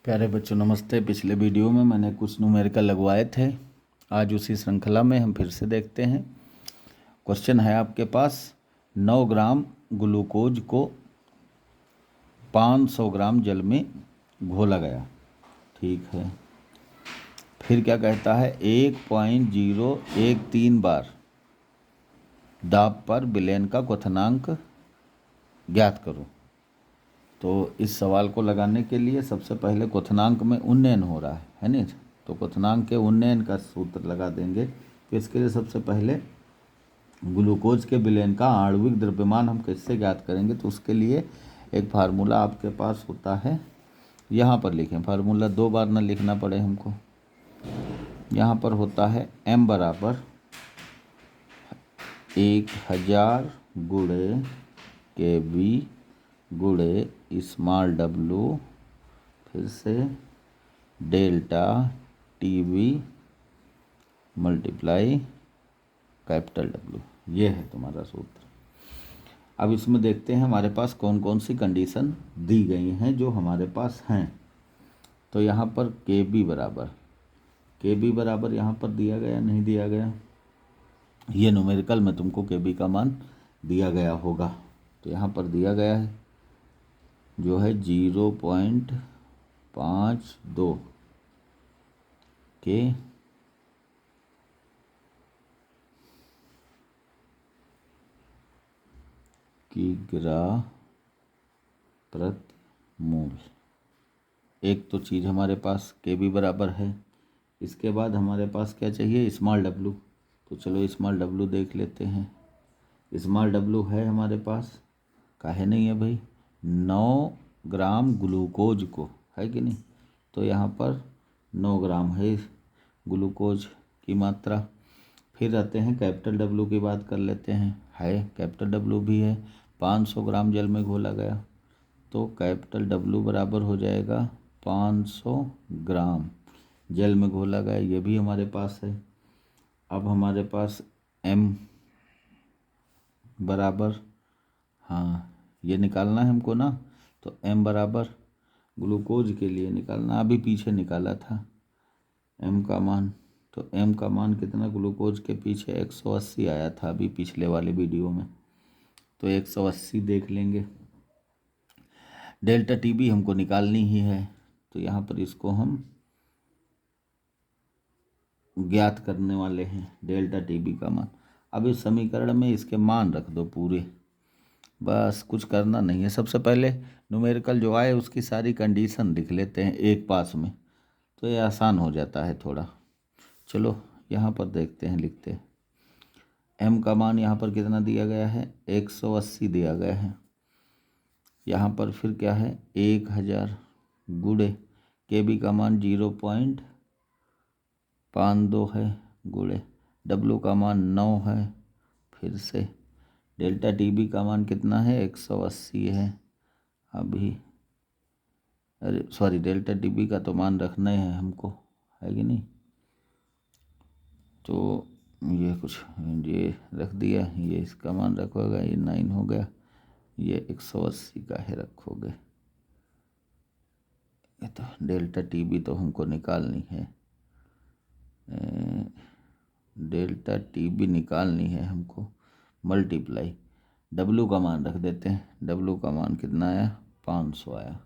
प्यारे बच्चों नमस्ते। पिछले वीडियो में मैंने कुछ न्यूमेरिकल लगवाए थे। आज उसी श्रृंखला में हम फिर से देखते हैं। क्वेश्चन है आपके पास, 9 ग्राम ग्लूकोज को 500 ग्राम जल में घोला गया। ठीक है, फिर क्या कहता है, 1.013 बार दाब पर विलयन का क्वथनांक ज्ञात करो। तो इस सवाल को लगाने के लिए सबसे पहले क्वथनांक में उन्नयन हो रहा है नहीं, तो क्वथनांक के उन्नयन का सूत्र लगा देंगे। तो इसके लिए सबसे पहले ग्लूकोज के विलयन का आणविक द्रव्यमान हम कैसे ज्ञात करेंगे, तो उसके लिए एक फार्मूला आपके पास होता है। यहाँ पर लिखें, फार्मूला 2 बार ना लिखना पड़े हमको। यहाँ पर होता है m बराबर 1000 गुणे kb गुणे स्मॉल w, फिर से delta TV multiply capital W। ये है तुम्हारा सूत्र। अब इसमें देखते हैं हमारे पास कौन कौन सी कंडीशन दी गई हैं जो हमारे पास हैं। तो यहाँ पर kb बराबर यहाँ पर दिया गया, नहीं दिया गया, ये न्यूमेरिकल में तुमको kb का मान दिया गया होगा। तो यहाँ पर दिया गया है जो है 0.52 के किग्रा प्रति मोल। एक तो चीज़ हमारे पास kb बराबर है। इसके बाद हमारे पास क्या चाहिए, स्मॉल w। तो चलो स्मॉल w देख लेते हैं। स्मॉल w है हमारे पास, काहे नहीं है भाई, 9 ग्राम ग्लूकोज को, है कि नहीं। तो यहाँ पर 9 ग्राम है ग्लूकोज की मात्रा। फिर आते हैं कैपिटल W की बात कर लेते हैं, है कैपिटल W भी है। 500 ग्राम जल में घोला गया, तो कैपिटल W बराबर हो जाएगा 500 ग्राम जल में घोला गया, ये भी हमारे पास है। अब हमारे पास M बराबर, हाँ ये निकालना है हमको ना, तो M बराबर ग्लूकोज के लिए निकालना, अभी पीछे निकाला था M का मान। तो M का मान कितना ग्लूकोज के पीछे 180 आया था अभी पिछले वाले वीडियो में, तो 180 देख लेंगे। डेल्टा टी भी हमको निकालनी ही है, तो यहाँ पर इसको हम ज्ञात करने वाले हैं, डेल्टा टी बी का मान। अब इस समीकरण में इसके मान रख दो पूरे, बस कुछ करना नहीं है। सबसे पहले न्यूमेरिकल जो आए उसकी सारी कंडीशन लिख लेते हैं एक पास में, तो ये आसान हो जाता है थोड़ा। चलो यहाँ पर देखते हैं, लिखते हैं। M का मान यहाँ पर कितना दिया गया है, 180 दिया गया है। यहाँ पर फिर क्या है, 1000 गुणे kb का मान 0.52 है, गुणे W का मान 9 है। फिर से डेल्टा टीबी का मान कितना है, 180 है अभी, अरे सॉरी, डेल्टा टीबी का तो मान रखना है हमको, है कि नहीं। तो ये कुछ ये रख दिया, ये इसका मान रखोगे, ये 9 हो गया, ये 180 का है रखोगे। ये तो डेल्टा टीबी तो हमको निकालनी है, डेल्टा टीबी निकालनी है हमको, मल्टीप्लाई W का मान रख देते हैं। W का मान कितना आया, 500 आया।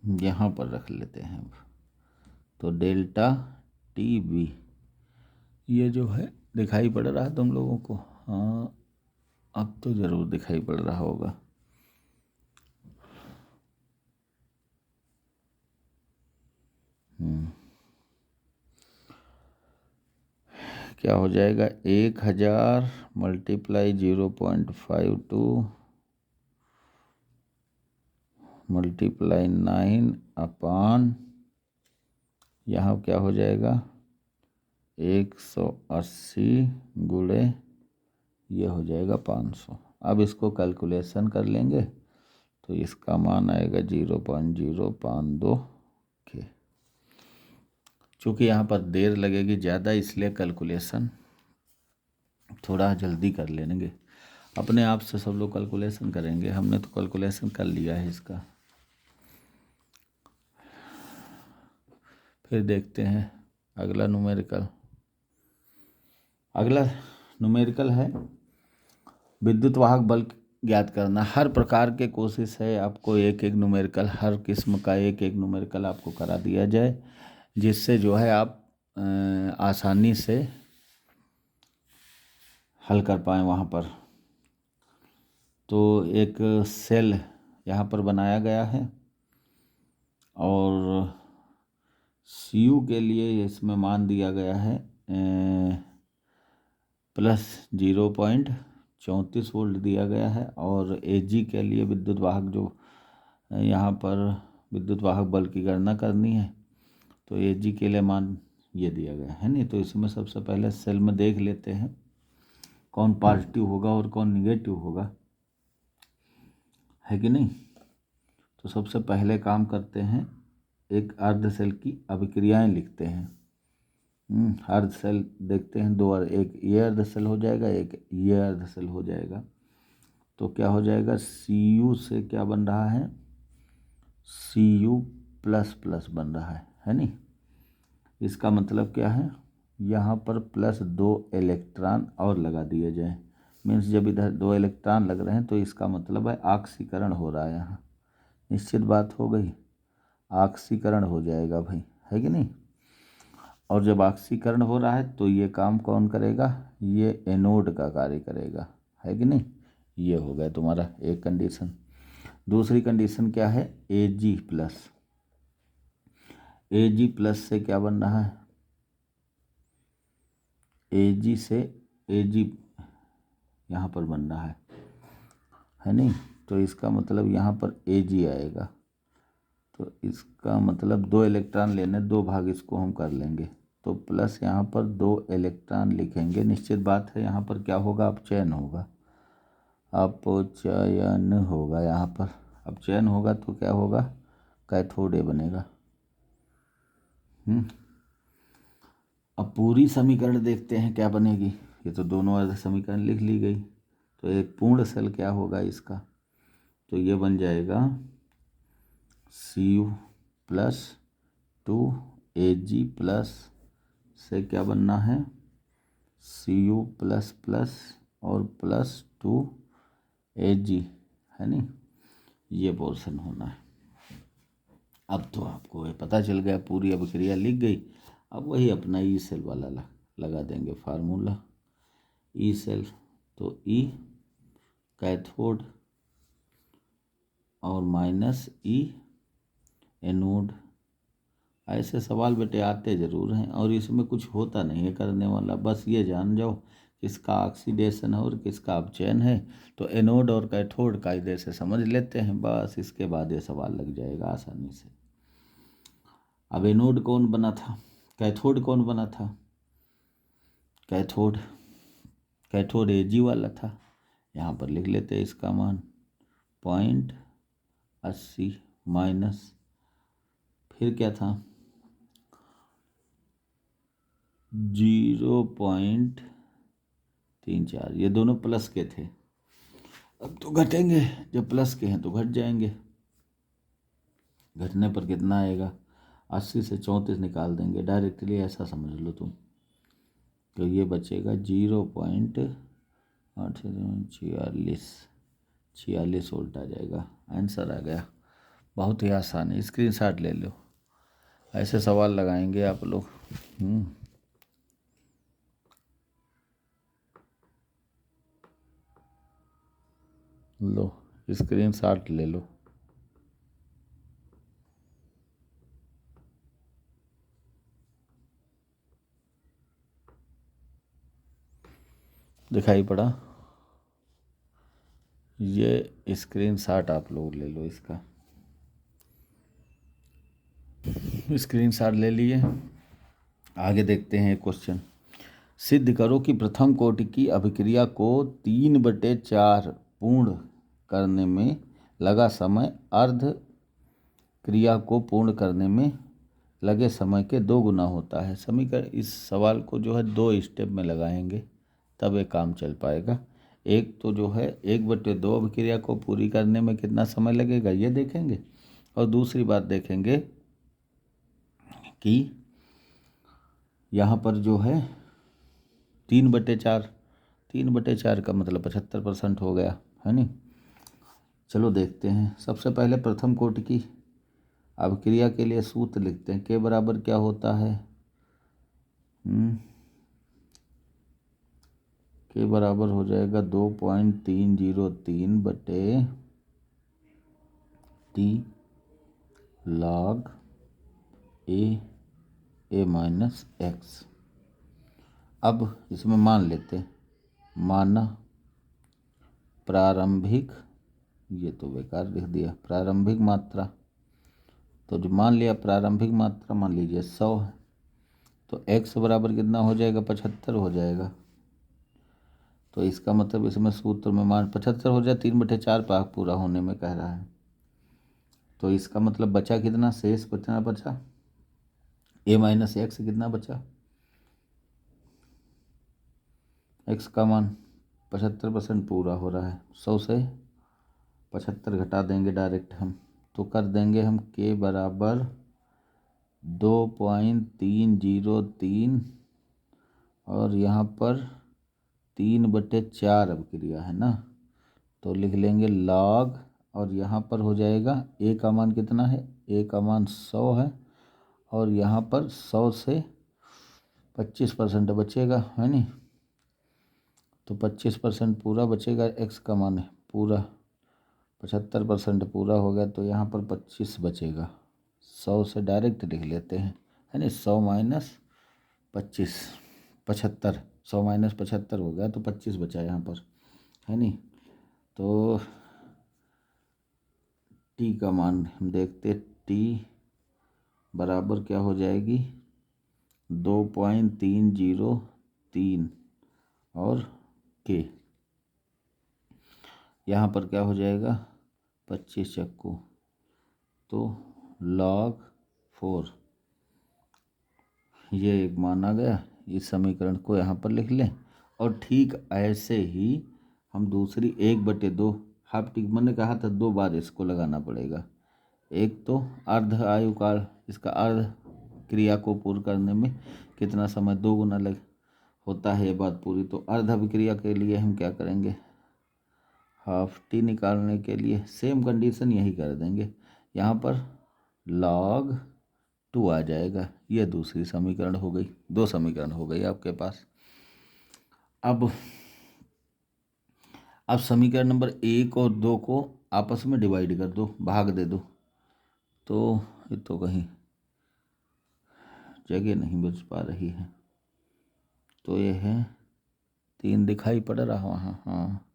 यहाँ पर रख लेते हैं अब, तो डेल्टा टी बी ये जो है दिखाई पड़ रहा है तुम लोगों को, हाँ अब तो ज़रूर दिखाई पड़ रहा होगा। क्या हो जाएगा, 1000 मल्टीप्लाई 0.52 मल्टीप्लाई 9 अपान, यहाँ क्या हो जाएगा 180 गुणे ये हो जाएगा 500। अब इसको कैलकुलेशन कर लेंगे, तो इसका मान आएगा 0.052 के। चूँकि यहाँ पर देर लगेगी ज़्यादा, इसलिए कैलकुलेशन थोड़ा जल्दी कर लेंगे। अपने आप से सब लोग कैलकुलेशन करेंगे, हमने तो कैलकुलेशन कर लिया है इसका। फिर देखते हैं अगला न्यूमेरिकल। अगला न्यूमेरिकल है विद्युत वाहक बल ज्ञात करना। हर प्रकार के कोशिश है आपको एक एक न्यूमेरिकल, हर किस्म का एक एक न्यूमेरिकल आपको करा दिया जाए, जिससे जो है आप आसानी से हल कर पाएँ वहाँ पर। तो एक सेल यहाँ पर बनाया गया है और CU के लिए इसमें मान दिया गया है +0.34 वोल्ट दिया गया है। और AG के लिए विद्युत वाहक जो यहाँ पर विद्युत वाहक बल की गणना करनी है, तो AG के लिए मान ये दिया गया है। नहीं तो इसमें सबसे पहले सेल में देख लेते हैं कौन पॉजिटिव होगा और कौन निगेटिव होगा, है कि नहीं। तो सबसे पहले काम करते हैं, एक अर्ध सेल की अभिक्रियाएं लिखते हैं। अर्ध सेल देखते हैं दो, एक ये अर्ध सेल हो जाएगा, एक ये अर्ध सेल हो जाएगा। तो क्या हो जाएगा, CU से क्या बन रहा है, CU प्लस बन रहा है नहीं। इसका मतलब क्या है, यहाँ पर +2 इलेक्ट्रॉन और लगा दिए जाए। मीन्स जब इधर 2 इलेक्ट्रॉन लग रहे हैं तो इसका मतलब है ऑक्सीकरण हो रहा है। यहाँ निश्चित बात हो गई, ऑक्सीकरण हो जाएगा भाई, है कि नहीं। और जब ऑक्सीकरण हो रहा है तो ये काम कौन करेगा, ये एनोड का कार्य करेगा, है कि नहीं। ये हो गया तुम्हारा एक कंडीशन। दूसरी कंडीशन क्या है, AG प्लस से क्या बन रहा है, AG से AG यहाँ पर बन रहा है नहीं। तो इसका मतलब यहाँ पर AG आएगा। तो इसका मतलब 2 इलेक्ट्रॉन लेने, 2 भाग इसको हम कर लेंगे। तो प्लस यहाँ पर 2 इलेक्ट्रॉन लिखेंगे। निश्चित बात है यहाँ पर क्या होगा, अपचयन होगा, अपचयन होगा यहाँ पर। अपचयन होगा तो क्या होगा, कैथोड A बनेगा। अब पूरी समीकरण देखते हैं क्या बनेगी। ये तो दोनों अर्ध समीकरण लिख ली गई। तो एक पूर्ण सेल क्या होगा इसका, तो ये बन जाएगा CU +2 AG प्लस से क्या बनना है, CU प्लस और +2 AG, है नहीं। ये पोर्शन होना है। अब तो आपको ये पता चल गया, पूरी अभिक्रिया लिख गई। अब वही अपना ई सेल वाला लगा देंगे फार्मूला, ई सेल। तो E कैथोड और -E एनोड। ऐसे सवाल बेटे आते ज़रूर हैं और इसमें कुछ होता नहीं है करने वाला, बस ये जान जाओ किसका ऑक्सीडेशन है और किसका अपचयन है। तो एनोड और कैथोड कायदे से समझ लेते हैं, बस इसके बाद ये सवाल लग जाएगा आसानी से। अब एनोड कौन बना था, कैथोड कौन बना था, कैथोड AG वाला था। यहाँ पर लिख लेते हैं इसका मान 0.80 माइनस, फिर क्या था 0.34, ये दोनों प्लस के थे। अब तो घटेंगे, जब प्लस के हैं तो घट जाएंगे। घटने पर कितना आएगा, 80 से 34 निकाल देंगे डायरेक्टली, ऐसा समझ लो तुम। तो ये बचेगा 0.46 वोल्ट आ जाएगा। आंसर आ गया, बहुत ही आसान है, स्क्रीनशॉट ले लो। ऐसे सवाल लगाएंगे आप लोग। लो स्क्रीनशॉट ले लो। दिखाई पड़ा, ये स्क्रीनशॉट आप लोग ले लो इसका। स्क्रीनशॉट ले लिए, आगे देखते हैं क्वेश्चन। सिद्ध करो कि प्रथम कोटि की अभिक्रिया को 3/4 पूर्ण करने में लगा समय अर्ध क्रिया को पूर्ण करने में लगे समय के 2 गुना होता है। समीकरण, इस सवाल को जो है 2 स्टेप में लगाएंगे तब ये काम चल पाएगा। एक तो जो है 1/2 अभिक्रिया को पूरी करने में कितना समय लगेगा ये देखेंगे, और दूसरी बात देखेंगे कि यहाँ पर जो है 3/4, 3/4 का मतलब 75% हो गया है नहीं। चलो देखते हैं। सबसे पहले प्रथम कोटि की अभिक्रिया के लिए सूत्र लिखते हैं। के बराबर क्या होता है, के बराबर हो जाएगा 2.303 बटे टी log ए माइनस एक्स। अब इसमें मान लेते हैं, माना प्रारंभिक, ये तो बेकार लिख दिया, प्रारंभिक मात्रा, तो जो मान लिया प्रारंभिक मात्रा मान लीजिए 100 है, तो x बराबर कितना हो जाएगा 75 हो जाएगा। तो इसका मतलब इसमें सूत्र में मान 75 हो जाए, 3/4 भाग पूरा होने में कह रहा है। तो इसका मतलब बचा कितना, शेष बचना बचा a माइनस एक्स, कितना बचा x का मान 75% पूरा हो रहा है, 100 से 75 घटा देंगे डायरेक्ट हम, तो कर देंगे हम k बराबर 2.303 और यहाँ पर 3/4 अभिक्रिया है ना, तो लिख लेंगे log, और यहाँ पर हो जाएगा a का मान कितना है, a का मान 100 है, और यहाँ पर 100 से 25% बचेगा है नहीं, तो 25% पूरा बचेगा, x का मान है पूरा, 75% पूरा हो गया, तो यहाँ पर 25 बचेगा। 100 से डायरेक्ट लिख लेते हैं है नहीं, 100 माइनस 25, 75, 100 माइनस 75 हो गया, तो 25 बचा यहाँ पर है नहीं। तो टी का मान हम देखते, टी बराबर क्या हो जाएगी 2.303 और के, यहाँ पर क्या हो जाएगा 25 चक्कू, तो log 4, ये एक मान आ गया। इस समीकरण को यहाँ पर लिख लें, और ठीक ऐसे ही हम दूसरी 1/2 हाफ टिक, मैंने कहा था 2 बार इसको लगाना पड़ेगा। एक तो अर्ध आयु काल, इसका अर्ध क्रिया को पूर्ण करने में कितना समय 2 गुना लग होता है, ये बात पूरी। तो अर्ध अभिक्रिया के लिए हम क्या करेंगे, हाफ टी निकालने के लिए सेम कंडीशन यही कर देंगे, यहाँ पर log 2 आ जाएगा। यह दूसरी समीकरण हो गई, 2 समीकरण हो गई आपके पास। अब समीकरण नंबर 1 और 2 को आपस में डिवाइड कर दो, भाग दे दो, तो ये तो कहीं जगह नहीं बच पा रही है, तो ये है 3 दिखाई पड़ रहा वहाँ, हाँ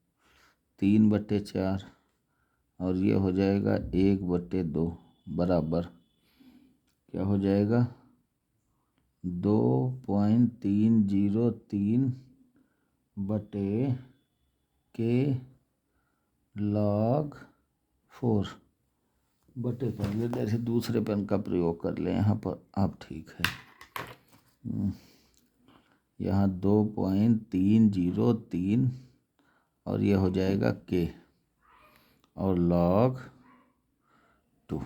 3/4, और ये हो जाएगा 1/2 बराबर क्या हो जाएगा 2.303 बटे के log 4 बटे, पहले जैसे दूसरे पेन का प्रयोग कर लें यहाँ पर, अब ठीक है। यहाँ 2.303 और ये हो जाएगा के और log 2,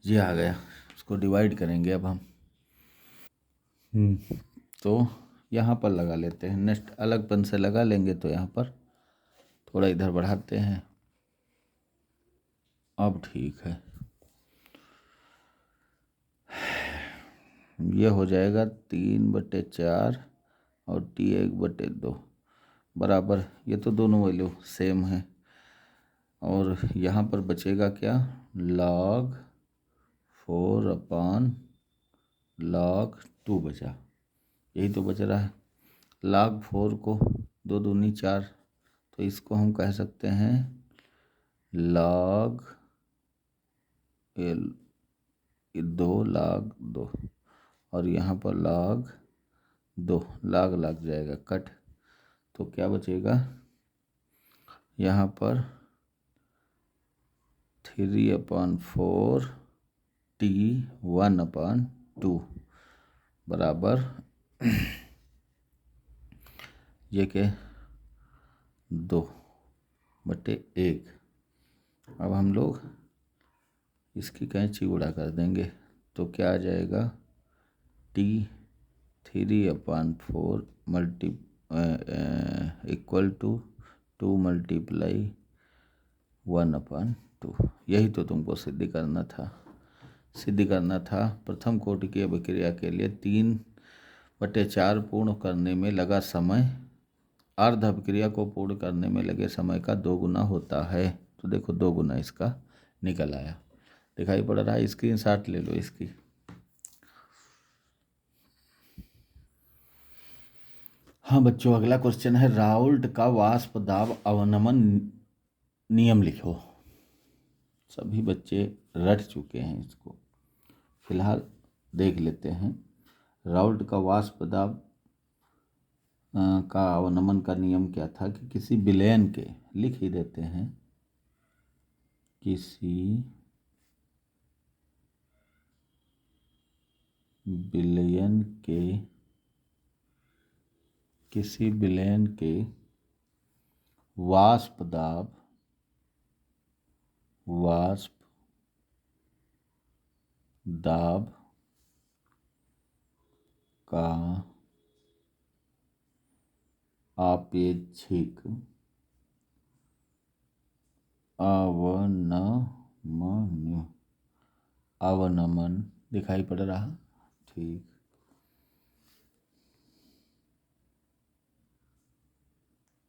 ये आ गया। इसको डिवाइड करेंगे अब हम, तो यहाँ पर लगा लेते हैं, नेक्स्ट अलग पेन से लगा लेंगे, तो यहाँ पर थोड़ा इधर बढ़ाते हैं, अब ठीक है। ये हो जाएगा 3/4 और टी 1/2 बराबर, ये तो दोनों वैल्यू सेम है, और यहाँ पर बचेगा क्या log 4/log 2 बचा, यही तो बच रहा है। log 4 को 2 दूनी 4, तो इसको हम कह सकते हैं log 2 log 2, और यहाँ पर log 2, log लग जाएगा कट, तो क्या बचेगा यहाँ पर 3/4 टी 1/2 बराबर ये के 2/1। अब हम लोग इसकी कैंची उड़ा कर देंगे तो क्या आ जाएगा, T3/4 मल्टी इक्वल टू 2 × 1/2। यही तो तुमको सिद्ध करना था। प्रथम कोटि की अभिक्रिया के लिए 3/4 पूर्ण करने में लगा समय अर्ध अभिक्रिया को पूर्ण करने में लगे समय का 2 गुना होता है। तो देखो 2 गुना इसका निकल आया, दिखाई पड़ रहा है। स्क्रीनशॉट ले लो इसकी। हाँ बच्चों, अगला क्वेश्चन है राउल्ट का वाष्प दाब अवनमन नियम लिखो। सभी बच्चे रट चुके हैं इसको, फिलहाल देख लेते हैं। राउल्ट का वाष्प दाब का अवनमन का नियम क्या था कि किसी विलयन के, लिख ही देते हैं, किसी विलयन के वाष्प दाब का आपेक्षिक अवनमन दिखाई पड़ रहा, ठीक।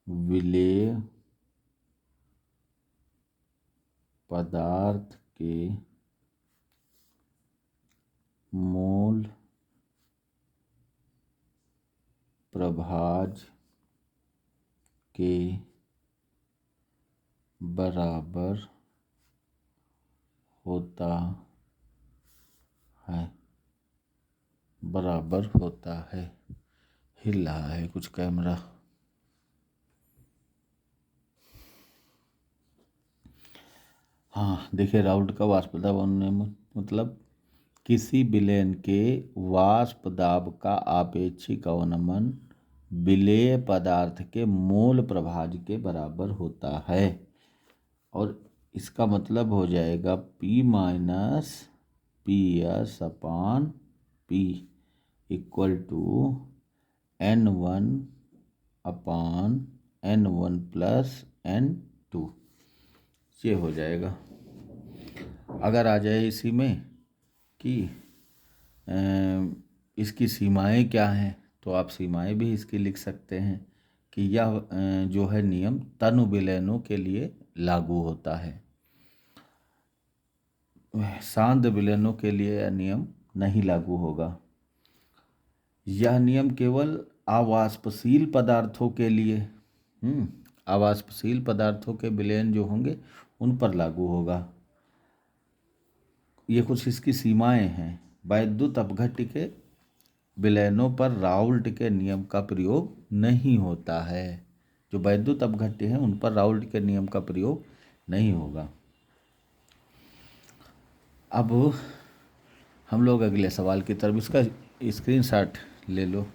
विलेय पदार्थ के मोल प्रभाज के बराबर होता है। हिल रहा है कुछ कैमरा। हाँ देखिए, राउल्ट का वाष्प दाब मतलब किसी विलयन के वाष्प दाब का आपेक्षिक अवनमन विलेय पदार्थ के मोल प्रभाज के बराबर होता है। और इसका मतलब हो जाएगा P - PS/P equal to N1/N1 + N2। ये हो जाएगा। अगर आ जाए इसी में कि इसकी सीमाएं क्या हैं, तो आप सीमाएं भी इसकी लिख सकते हैं कि यह जो है नियम तनु विलयनों के लिए लागू होता है, सांद्र विलयनों के लिए यह नियम नहीं लागू होगा। यह नियम केवल अवाष्पशील पदार्थों के लिए, अवाष्पशील पदार्थों के विलयन जो होंगे उन पर लागू होगा। ये कुछ इसकी सीमाएं हैं। वैद्युत अपघट्य के विलयनों पर राउल्ट के नियम का प्रयोग नहीं होता है। जो वैद्युत अपघट्य हैं उन पर राउल्ट के नियम का प्रयोग नहीं होगा। अब हम लोग अगले सवाल की तरफ, इसका स्क्रीनशॉट ले लो।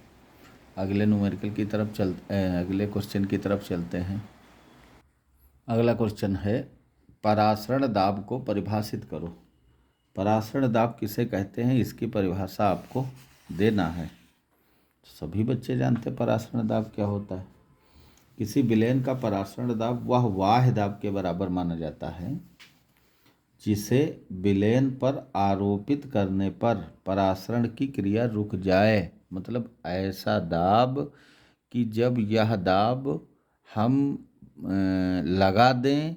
अगले न्यूमेरिकल की तरफ अगले क्वेश्चन की तरफ चलते हैं। अगला क्वेश्चन है परासरण दाब को परिभाषित करो। परासरण दाब किसे कहते हैं, इसकी परिभाषा आपको देना है। सभी बच्चे जानते हैं परासरण दाब क्या होता है। किसी विलयन का परासरण दाब वह बाह्य दाब के बराबर माना जाता है जिसे विलयन पर आरोपित करने पर परासरण की क्रिया रुक जाए। मतलब ऐसा दाब कि जब यह दाब हम लगा दें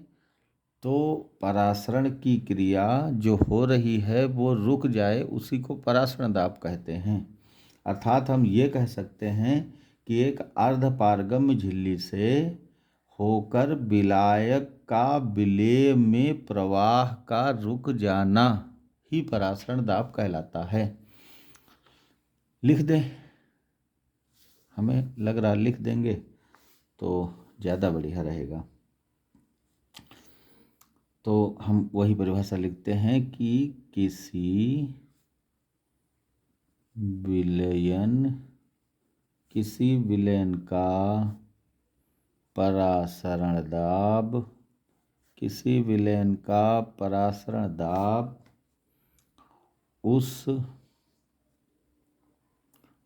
तो परासरण की क्रिया जो हो रही है वो रुक जाए, उसी को परासरण दाब कहते हैं। अर्थात हम ये कह सकते हैं कि एक अर्धपारगम्य झिल्ली से होकर विलायक का विलेय में प्रवाह का रुक जाना ही परासरण दाब कहलाता है। लिख दें, हमें लग रहा लिख देंगे तो ज़्यादा बढ़िया रहेगा। तो हम वही परिभाषा लिखते हैं कि किसी विलयन का परासरण दाब, किसी विलयन का परासरण दाब उस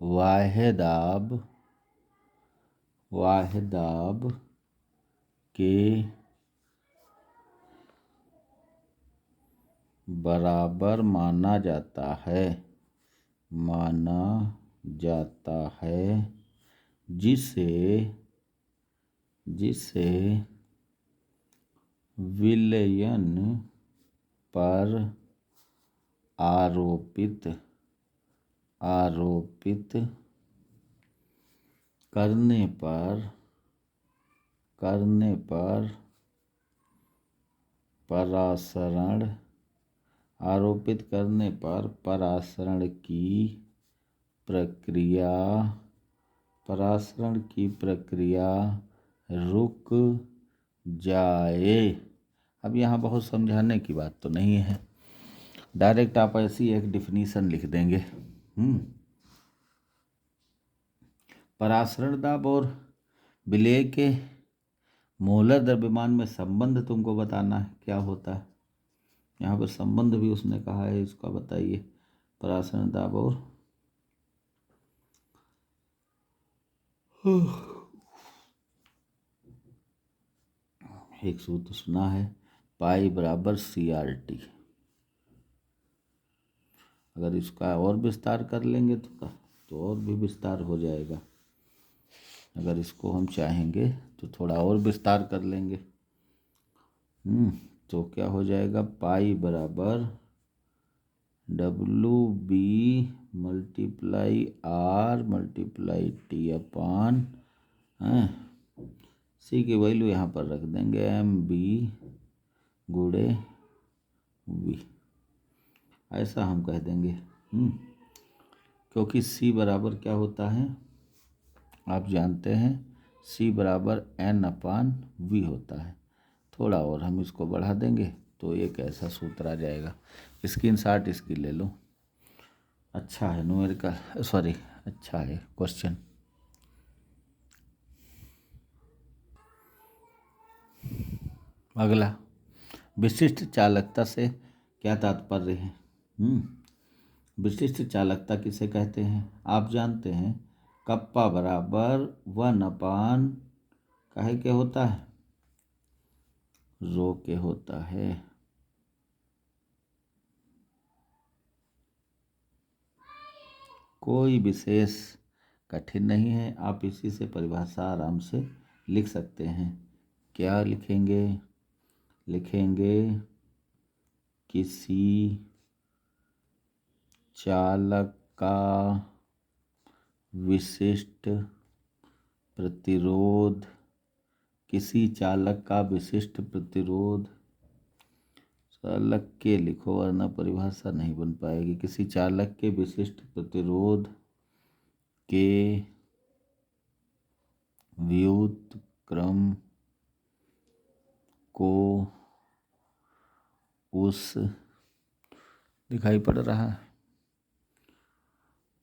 वाह्य दाब के बराबर माना जाता है जिसे विलयन पर आरोपित करने पर परासरण की प्रक्रिया रुक जाए। अब यहाँ बहुत समझाने की बात तो नहीं है, डायरेक्ट आप ऐसी एक डिफिनीशन लिख देंगे। परासरण दाब और विलेय के मोलर द्रव्यमान में संबंध तुमको बताना है क्या होता है। यहाँ पर संबंध भी उसने कहा है, इसका बताइए। परासरण दाब और एक सूत्र सुना है, पाई बराबर CRT। अगर इसका और विस्तार कर लेंगे तो और भी विस्तार हो जाएगा। अगर इसको हम चाहेंगे तो थोड़ा और विस्तार कर लेंगे। तो क्या हो जाएगा, पाई बराबर WB multiply R multiply T अपान C की वैल्यू यहाँ पर रख देंगे MB गुणे V, ऐसा हम कह देंगे। क्योंकि C बराबर क्या होता है आप जानते हैं, C बराबर N अपान V होता है। थोड़ा और हम इसको बढ़ा देंगे तो एक ऐसा सूत्र आ जाएगा। स्क्रीनशॉट इसकी ले लो, अच्छा है न्यूमेरिकल, सॉरी अच्छा है क्वेश्चन। अगला, विशिष्ट चालकता से क्या तात्पर्य है। विशिष्ट चालकता किसे कहते हैं आप जानते हैं, कप्पा बराबर 1 अपान काहे के होता है, रो के होता है। कोई विशेष कठिन नहीं है, आप इसी से परिभाषा आराम से लिख सकते हैं। क्या लिखेंगे, किसी चालक का विशिष्ट प्रतिरोध, चालक के लिखो वरना परिभाषा नहीं बन पाएगी। किसी चालक के विशिष्ट प्रतिरोध के व्युत्क्रम को उस दिखाई पड़ रहा है,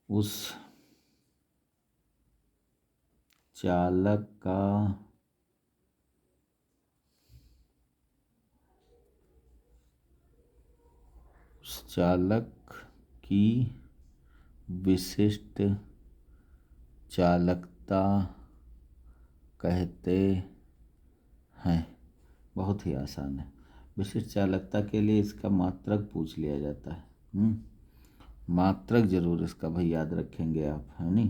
उस चालक की विशिष्ट चालकता कहते हैं। बहुत ही आसान है। विशिष्ट चालकता के लिए इसका मात्रक पूछ लिया जाता है। मात्रक जरूर इसका भाई याद रखेंगे आप, है नहीं।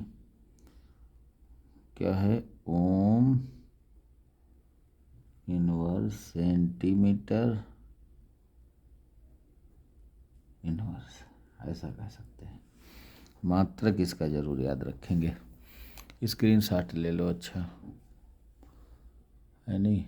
क्या है, ओम इनवर्स सेंटीमीटर इनवर्स, ऐसा कह सकते हैं। मात्रक इसका जरूर याद रखेंगे। स्क्रीनशॉट ले लो, अच्छा है नहीं।